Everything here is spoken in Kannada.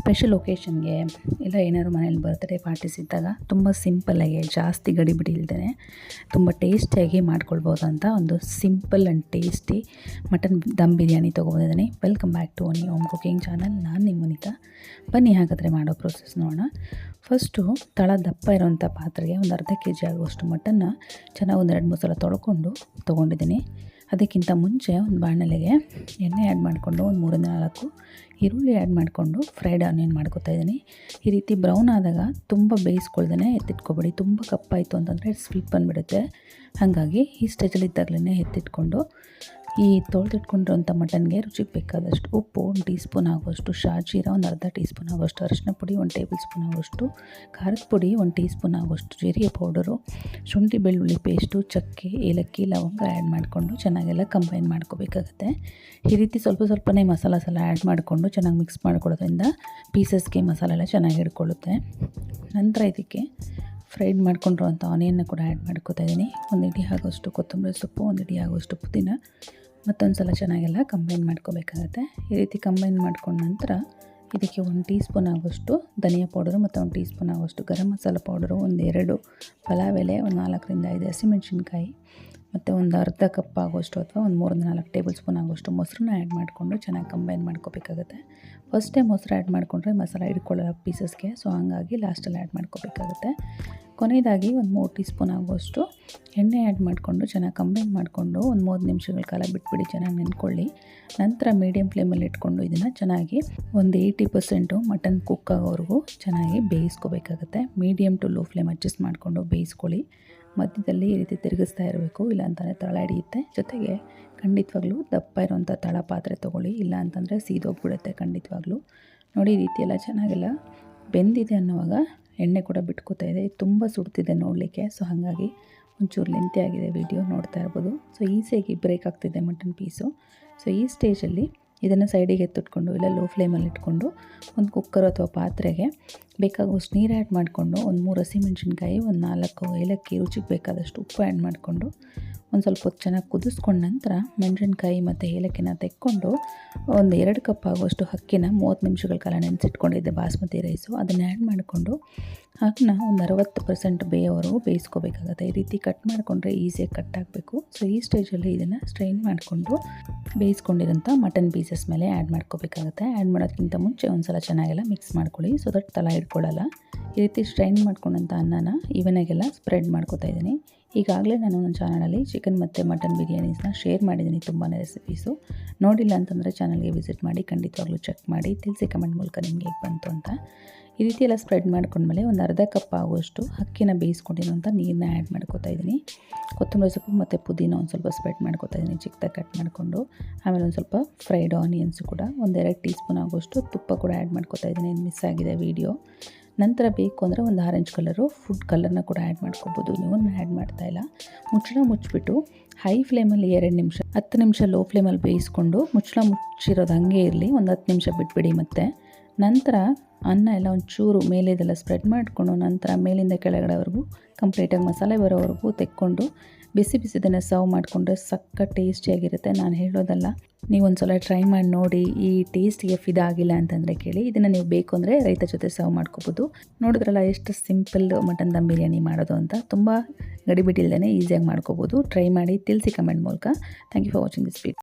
ಸ್ಪೆಷಲ್ ಒಕೇಶನ್ಗೆ ಇಲ್ಲ ಏನಾದ್ರು ಮನೇಲಿ ಬರ್ತ್ಡೇ ಪಾರ್ಟೀಸ್ ಇದ್ದಾಗ ತುಂಬ ಸಿಂಪಲ್ಲಾಗಿ ಜಾಸ್ತಿ ಗಡಿಬಿಡಿ ಇಲ್ದೇ ತುಂಬ ಟೇಸ್ಟಿಯಾಗಿ ಮಾಡ್ಕೊಳ್ಬೋದು ಅಂತ ಒಂದು simple and tasty mutton dum biryani ತೊಗೊಬಂದಿದ್ದೀನಿ. Welcome back to Oni home cooking channel. ನಾನು ನಿಮ್ಮ ವನಿತಾ. ಬನ್ನಿ ಹಾಗಾದರೆ ಮಾಡೋ ಪ್ರೊಸೆಸ್ ನೋಡೋಣ. ಫಸ್ಟು ತಳ ದಪ್ಪ ಇರೋವಂಥ ಪಾತ್ರೆಗೆ ಒಂದು ಅರ್ಧ kg ಆಗುವಷ್ಟು ಮಟನ್ನ ಚೆನ್ನಾಗಿ 1-2 ಸಲ ತೊಗೊಂಡಿದ್ದೀನಿ. ಅದಕ್ಕಿಂತ ಮುಂಚೆ ಒಂದು ಬಾಣಲೆಗೆ ಎಣ್ಣೆ ಆ್ಯಡ್ ಮಾಡಿಕೊಂಡು ಒಂದು 3-4 ಈರುಳ್ಳಿ ಆ್ಯಡ್ ಮಾಡಿಕೊಂಡು ಫ್ರೈಡ್ ಆನಿಯನ್ ಮಾಡ್ಕೊತಾ ಇದ್ದೀನಿ. ಈ ರೀತಿ ಬ್ರೌನ್ ಆದಾಗ ತುಂಬ ಬೇಯಿಸ್ಕೊಳ್ದೇ ಎತ್ತಿಟ್ಕೊಬೇಡಿ. ತುಂಬ ಕಪ್ಪಾಯಿತು ಅಂತಂದರೆ ಸ್ವೀಟ್ ಬಂದುಬಿಡುತ್ತೆ. ಹಾಗಾಗಿ ಈ ಸ್ಟೇಜಲ್ಲಿ ಇದ್ದಾಗಲೇ ಎತ್ತಿಟ್ಕೊಂಡು ಈ ತೊಳೆದಿಟ್ಕೊಂಡಿರೋಂಥ ಮಟನ್ಗೆ ರುಚಿಗೆ ಬೇಕಾದಷ್ಟು ಉಪ್ಪು 1 ಟೀ ಸ್ಪೂನ್ ಆಗುವಷ್ಟು, ಶಾಜೀರ ಒಂದು ಅರ್ಧ ಟೀ ಸ್ಪೂನ್ ಆಗುವಷ್ಟು, ಅರಿಶಿನ ಪುಡಿ 1 ಟೇಬಲ್ ಸ್ಪೂನ್ ಆಗುವಷ್ಟು, ಖಾರದ ಪುಡಿ 1 ಟೀ ಸ್ಪೂನ್ ಆಗುವಷ್ಟು, ಜೀರಿಗೆ ಪೌಡರು, ಶುಂಠಿ ಬೆಳ್ಳುಳ್ಳಿ ಪೇಸ್ಟು, ಚಕ್ಕೆ, ಏಲಕ್ಕಿ, ಲವಂಗ ಆ್ಯಡ್ ಮಾಡಿಕೊಂಡು ಚೆನ್ನಾಗೆಲ್ಲ ಕಂಬೈನ್ ಮಾಡ್ಕೋಬೇಕಾಗತ್ತೆ. ಈ ರೀತಿ ಸ್ವಲ್ಪನೇ ಮಸಾಲ ಆ್ಯಡ್ ಮಾಡಿಕೊಂಡು ಚೆನ್ನಾಗಿ ಮಿಕ್ಸ್ ಮಾಡ್ಕೊಳ್ಳೋದ್ರಿಂದ ಪೀಸಸ್ಗೆ ಮಸಾಲೆ ಎಲ್ಲ ಚೆನ್ನಾಗಿ ಹಿಡ್ಕೊಳ್ಳುತ್ತೆ. ನಂತರ ಇದಕ್ಕೆ ಫ್ರೈಡ್ ಮಾಡ್ಕೊಂಡಿರೋಂಥ ಆನಿಯನ್ನ ಕೂಡ ಆ್ಯಡ್ ಮಾಡ್ಕೋತಾ ಇದ್ದೀನಿ. 1 ಹಿಡಿ ಆಗೋಷ್ಟು ಕೊತ್ತಂಬರಿ ಸೊಪ್ಪು, 1 ಹಿಡಿ ಆಗೋಷ್ಟು ಪುದೀನ, ಮತ್ತೊಂದು ಸಲ ಚೆನ್ನಾಗೆಲ್ಲ ಕಂಬೈನ್ ಮಾಡ್ಕೋಬೇಕಾಗತ್ತೆ. ಈ ರೀತಿ ಕಂಬೈನ್ ಮಾಡ್ಕೊಂಡ ನಂತರ ಇದಕ್ಕೆ 1 ಟೀ ಸ್ಪೂನ್ ಆಗೋಷ್ಟು ಧನಿಯಾ ಪೌಡರು ಮತ್ತು 1 ಟೀ ಸ್ಪೂನ್ ಆಗೋಷ್ಟು ಗರಂ ಮಸಾಲ ಪೌಡರು, 1-2 ಪಲಾವ್ ಎಲೆ, 4-5 ಹಸಿಮೆಣಸಿನ್ಕಾಯಿ ಮತ್ತು ಒಂದು ಅರ್ಧ ಕಪ್ ಆಗೋಷ್ಟು ಅಥವಾ ಒಂದು 3-4 ಟೇಬಲ್ ಸ್ಪೂನ್ ಆಗೋಷ್ಟು ಮೊಸರನ್ನ ಆ್ಯಡ್ ಮಾಡಿಕೊಂಡು ಚೆನ್ನಾಗಿ ಕಂಬೈನ್ ಮಾಡ್ಕೋಬೇಕಾಗುತ್ತೆ. ಫಸ್ಟೇ ಮೊಸರು ಆ್ಯಡ್ ಮಾಡಿಕೊಂಡ್ರೆ ಮಸಾಲ ಹಿಡ್ಕೊಳ್ಳೋ ಪೀಸಸ್ಗೆ, ಸೊ ಹಾಗಾಗಿ ಲಾಸ್ಟಲ್ಲಿ ಆ್ಯಡ್ ಮಾಡ್ಕೋಬೇಕಾಗುತ್ತೆ. ಕೊನೆಯದಾಗಿ ಒಂದು 3 ಟೀ ಸ್ಪೂನ್ ಆಗುವಷ್ಟು ಎಣ್ಣೆ ಆ್ಯಡ್ ಮಾಡಿಕೊಂಡು ಚೆನ್ನಾಗಿ ಕಂಬೈನ್ ಮಾಡಿಕೊಂಡು ಒಂದು 30 ನಿಮಿಷಗಳ ಕಾಲ ಬಿಟ್ಬಿಡಿ, ಚೆನ್ನಾಗಿ ನೆನ್ಕೊಳ್ಳಿ. ನಂತರ ಮೀಡಿಯಮ್ ಫ್ಲೇಮಲ್ಲಿ ಇಟ್ಕೊಂಡು ಇದನ್ನು ಚೆನ್ನಾಗಿ ಒಂದು 80% ಮಟನ್ ಕುಕ್ ಆಗೋವರೆಗೂ ಚೆನ್ನಾಗಿ ಬೇಯಿಸ್ಕೋಬೇಕಾಗುತ್ತೆ. Medium to low flame adjust ಮಾಡಿಕೊಂಡು ಬೇಯಿಸ್ಕೊಳ್ಳಿ. ಮಧ್ಯದಲ್ಲಿ ಈ ರೀತಿ ತಿರುಗಿಸ್ತಾ ಇರಬೇಕು, ಇಲ್ಲ ಅಂತಂದರೆ ತಳ ಹಿಡಿಯುತ್ತೆ. ಜೊತೆಗೆ ಖಂಡಿತವಾಗ್ಲೂ ದಪ್ಪ ಇರೋವಂಥ ತಳ ಪಾತ್ರೆ ತೊಗೊಳ್ಳಿ, ಇಲ್ಲ ಅಂತಂದರೆ ಸೀದೋಗ್ಬಿಡುತ್ತೆ ಖಂಡಿತವಾಗ್ಲೂ. ನೋಡಿ, ಈ ರೀತಿ ಎಲ್ಲ ಚೆನ್ನಾಗೆಲ್ಲ ಬೆಂದಿದೆ ಅನ್ನೋವಾಗ ಎಣ್ಣೆ ಕೂಡ ಬಿಟ್ಕೋತಾ ಇದೆ. ತುಂಬ ಸುಡ್ತಿದೆ ನೋಡಲಿಕ್ಕೆ, ಸೊ ಹಾಗಾಗಿ ಒಂಚೂರು ಲೆಂತಿ ಆಗಿದೆ ವಿಡಿಯೋ ನೋಡ್ತಾ ಇರ್ಬೋದು. ಸೊ ಈಸಿಯಾಗಿ ಬ್ರೇಕ್ ಆಗ್ತಿದೆ ಮಟನ್ ಪೀಸು. ಸೊ ಈ ಸ್ಟೇಜಲ್ಲಿ ಇದನ್ನು ಸೈಡಿಗೆ ಎತ್ತಿಟ್ಕೊಂಡು ಇಲ್ಲ ಲೋ ಫ್ಲೇಮಲ್ಲಿ ಇಟ್ಕೊಂಡು ಒಂದು ಕುಕ್ಕರ್ ಅಥವಾ ಪಾತ್ರೆಗೆ ಬೇಕಾಗುವಷ್ಟು ನೀರು ಆ್ಯಡ್ ಮಾಡಿಕೊಂಡು ಒಂದು 3 ಹಸಿಮೆಣಸಿನ್ಕಾಯಿ, ಒಂದು 4 ಏಲಕ್ಕಿ, ರುಚಿಗೆ ಬೇಕಾದಷ್ಟು ಉಪ್ಪು ಆ್ಯಡ್ ಮಾಡಿಕೊಂಡು ಒಂದು ಸ್ವಲ್ಪ ಹೊತ್ತು ಚೆನ್ನಾಗಿ ಕುದಿಸ್ಕೊಂಡ ನಂತರ ಮೆಣಸಿನ್ಕಾಯಿ ಮತ್ತು ಏಲಕ್ಕಿನ ತೆಕ್ಕೊಂಡು ಒಂದು 2 ಕಪ್ ಆಗುವಷ್ಟು ಅಕ್ಕಿನ 30 ನಿಮಿಷಗಳ ಕಾಲ ನೆನೆಸಿಟ್ಕೊಂಡಿದ್ದೆ ಬಾಸ್ಮತಿ ರೈಸು, ಅದನ್ನು ಆ್ಯಡ್ ಮಾಡಿಕೊಂಡು ಅದನ್ನ ಒಂದು 60% ಬೇಯೋವರೆಗೂ ಬೇಯಿಸ್ಕೋಬೇಕಾಗುತ್ತೆ. ಈ ರೀತಿ ಕಟ್ ಮಾಡಿಕೊಂಡ್ರೆ ಈಸಿಯಾಗಿ ಕಟ್ ಆಗಬೇಕು. ಸೊ ಈ ಸ್ಟೇಜಲ್ಲಿ ಇದನ್ನು ಸ್ಟ್ರೈನ್ ಮಾಡಿಕೊಂಡು ಬೇಯಿಸ್ಕೊಂಡಿರೋಂಥ ಮಟನ್ ಪೀಸಸ್ ಮೇಲೆ ಆ್ಯಡ್ ಮಾಡ್ಕೋಬೇಕಾಗುತ್ತೆ. ಆ್ಯಡ್ ಮಾಡೋದಕ್ಕಿಂತ ಮುಂಚೆ ಒಂದು ಸಲ ಚೆನ್ನಾಗೆಲ್ಲ ಮಿಕ್ಸ್ ಮಾಡ್ಕೊಳ್ಳಿ, ಸೊ ದಟ್ ತಳ ಹಿಡ್ಕೊಳ್ಳಲ್ಲ. ಈ ರೀತಿ ಸ್ಟ್ರೈನ್ ಮಾಡ್ಕೊಂಡಂಥ ಅನ್ನನ ಈವನಾಗೆಲ್ಲ ಸ್ಪ್ರೆಡ್ ಮಾಡ್ಕೋತಾ ಇದ್ದೀನಿ. ಈಗಾಗಲೇ ನಾನು ನನ್ನ ಚಾನಲಲ್ಲಿ ಚಿಕನ್ ಮತ್ತು ಮಟನ್ ಬಿರಿಯಾನೀಸ್ನ ಶೇರ್ ಮಾಡಿದ್ದೀನಿ, ತುಂಬಾ ರೆಸಿಪೀಸು. ನೋಡಿಲ್ಲ ಅಂತಂದರೆ ಚಾನಲ್ಗೆ ವಿಸಿಟ್ ಮಾಡಿ, ಖಂಡಿತವಾಗ್ಲೂ ಚೆಕ್ ಮಾಡಿ ತಿಳಿಸಿ ಕಮೆಂಟ್ ಮೂಲಕ ನಿಮಗೆ ಹೇಗೆ ಬಂತು ಅಂತ. ಈ ರೀತಿ ಎಲ್ಲ ಸ್ಪ್ರೆಡ್ ಮಾಡ್ಕೊಂಡ್ಮೇಲೆ ಒಂದು ಅರ್ಧ ಕಪ್ ಆಗುವಷ್ಟು ಅಕ್ಕಿನ ಬೇಯಿಸ್ಕೊಂಡಿರೋಂಥ ನೀರನ್ನ ಆ್ಯಡ್ ಮಾಡ್ಕೋತಾ ಇದ್ದೀನಿ. ಕೊತ್ತಂಬರಿ ಸೊಪ್ಪು ಮತ್ತು ಪುದೀನ ಒಂದು ಸ್ವಲ್ಪ ಸ್ಪ್ರೆಡ್ ಮಾಡ್ಕೋತಾ ಇದ್ದೀನಿ ಚಿಕ್ಕದಾಗಿ ಕಟ್ ಮಾಡಿಕೊಂಡು. ಆಮೇಲೆ ಒಂದು ಸ್ವಲ್ಪ ಫ್ರೈಡ್ ಆನಿಯನ್ಸು ಕೂಡ 1-2 ಟೀ ಸ್ಪೂನ್ ಆಗುವಷ್ಟು ತುಪ್ಪ ಕೂಡ ಆ್ಯಡ್ ಮಾಡ್ಕೋತಾ ಇದ್ದೀನಿ. ಮಿಸ್ ಆಗಿದೆ ವಿಡಿಯೋ. ನಂತರ ಬೇಕು ಅಂದರೆ ಒಂದು ಆರೆಂಜ್ ಕಲರು ಫುಡ್ ಕಲರ್ನ ಕೂಡ ಆ್ಯಡ್ ಮಾಡ್ಕೋಬೋದು. ನೀವು ಆ್ಯಡ್ ಮಾಡ್ತಾಯಿಲ್ಲ. ಮುಚ್ಚಿಬಿಟ್ಟು ಹೈ ಫ್ಲೇಮಲ್ಲಿ 2 ನಿಮಿಷ, 10 ನಿಮಿಷ ಲೋ ಫ್ಲೇಮಲ್ಲಿ ಬೇಯಿಸ್ಕೊಂಡು ಮುಚ್ಚಿರೋದು ಹಾಗೆ ಇರಲಿ. ಒಂದು 10 ನಿಮಿಷ ಬಿಟ್ಬಿಡಿ. ಮತ್ತು ನಂತರ ಅನ್ನ ಎಲ್ಲ ಒಂಚೂರು ಮೇಲೆದೆಲ್ಲ ಸ್ಪ್ರೆಡ್ ಮಾಡಿಕೊಂಡು ನಂತರ ಮೇಲಿಂದ ಕೆಳಗಡೆವರೆಗೂ ಕಂಪ್ಲೀಟಾಗಿ ಮಸಾಲೆ ಬರೋವರೆಗೂ ತೆಕ್ಕೊಂಡು ಬಿಸಿದನ್ನು ಸರ್ವ್ ಮಾಡಿಕೊಂಡ್ರೆ ಸಕ್ಕ ಟೇಸ್ಟಿಯಾಗಿರುತ್ತೆ. ನಾನು ಹೇಳೋದಲ್ಲ, ನೀವು ಒಂದು ಸಲ ಟ್ರೈ ಮಾಡಿ ನೋಡಿ. ಈ ಟೇಸ್ಟಿಗೆ ಫಿದಾಗಿಲ್ಲ ಅಂತಂದರೆ ಕೇಳಿ. ಇದನ್ನು ನೀವು ಬೇಕು ಅಂದರೆ ರೈತ ಜೊತೆ ಸರ್ವ್ ಮಾಡ್ಕೋಬೋದು. ನೋಡಿದ್ರಲ್ಲ ಎಷ್ಟು ಸಿಂಪಲ್ ಮಟನ್ ದಮ್ ಬಿರಿಯಾನಿ ಮಾಡೋದು ಅಂತ. ತುಂಬ ಗಡಿಬಿಡಿ ಇಲ್ಲದೇ ಈಸಿಯಾಗಿ ಮಾಡ್ಕೋಬೋದು. ಟ್ರೈ ಮಾಡಿ ತಿಳಿಸಿ ಕಮೆಂಟ್ ಮೂಲಕ. Thank you for watching this video.